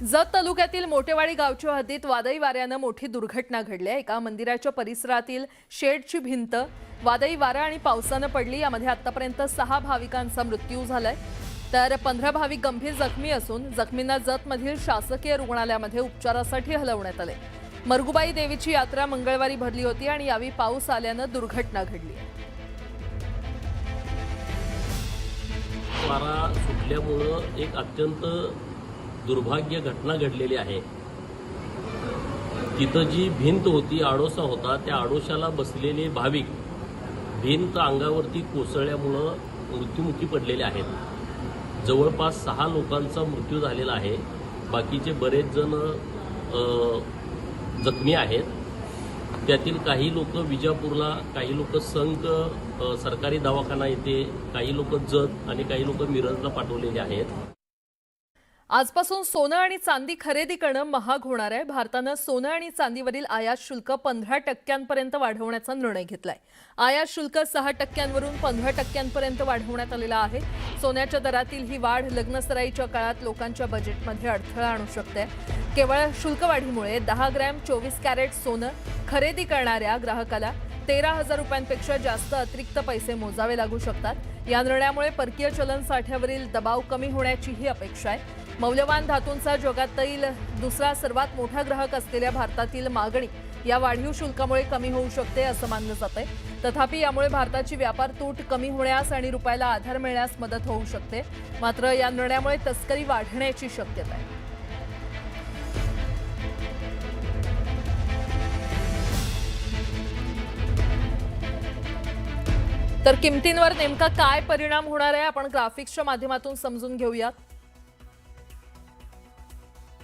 जत तालुक्यातील मोठेवाडी गावच्या हद्दीत वादळी वाऱ्यानं मोठी दुर्घटना घडली आहे। एका मंदिराच्या परिसरातील शेडची भिंत वादळी वारा आणि पावसानं पडली। यामध्ये आतापर्यंत 6 भाविकांचा मृत्यू झालाय, तर 15 भाविक गंभीर जखमी असून जखमींना जतमधील शासकीय रुग्णालयामध्ये उपचारासाठी हलवण्यात आले। मरगुबाई देवीची यात्रा मंगळवारी भरली होती आणि यावेळी पाऊस आल्यानं दुर्घटना घडली आहे। वारा सुटल्यामुळे एक अत्यंत दुर्भाग्य घटना घडलेली आहे। तिथं जी भिंत होती, आडोसा होता, त्या आडोशाला बसलेले भाविक भिंत अंगावरती कोसळल्यामुळं मृत्युमुखी पडलेले आहेत। जवळपास 6 लोकांचा मृत्यू झालेला आहे। बाकीचे बरेच जण जखमी आहेत। त्यातील काही लोक विजापूरला, काही लोक संक सरकारी दवाखाना येथे, काही लोक जत आणि काही लोक मिरजला पाठवलेले आहेत। आजपासून सोनं आणि चांदी खरेदी करणं महाग होणार आहे। भारतानं सोनं आणि चांदीवरील आयात शुल्क 15% वाढवण्याचा निर्णय घेतलाय। आयात शुल्क 6%वरून 15%पर्यंत वाढवण्यात आलेला आहे। सोन्याच्या दरातील ही वाढ लग्नसराईच्या काळात लोकांच्या बजेटमध्ये अडथळा आणू शकते। केवळ शुल्कवाढीमुळे 10 ग्रॅम 24 कॅरेट सोनं खरेदी करणाऱ्या ग्राहकाला 13,000 रुपयांपेक्षा जास्त अतिरिक्त पैसे मोजावे लागू शकतात। या निर्णयामुळे परकीय चलन साठ्यावरील दबाव कमी होण्याचीही अपेक्षा आहे। मौल्यवान धातूंचा जगातील दुसरा सर्वात मोठा ग्राहक असलेल्या भारतातील मागणी या वाढीव शुल्कामुळे कमी होऊ शकते असं मानलं जातंय। तथापि यामुळे भारताची व्यापार तूट कमी होण्यास आणि रुपयाला आधार मिळण्यास मदत होऊ शकते। मात्र या निर्णयामुळे तस्करी वाढण्याची शक्यता आहे। तर किमतींवर नेमका काय परिणाम होणार आहे आपण ग्राफिक्सच्या माध्यमातून समजून घेऊयात।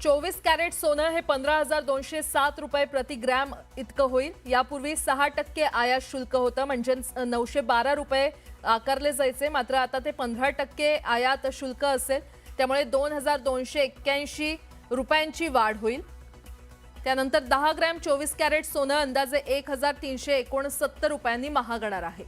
24 कॅरेट सोनं हे 15,207 रुपये प्रति ग्रॅम इतकं होईल। यापूर्वी 6% आयात शुल्क होतं, म्हणजे 912 रुपये आकारले जायचे, मात्र आता ते 15% आयात शुल्क असेल। त्यामुळे 2,281 रुपयांची वाढ होईल। त्यानंतर 10 ग्रॅम 24 कॅरेट सोनं अंदाजे 1,369 रुपयांनी महागणार आहे।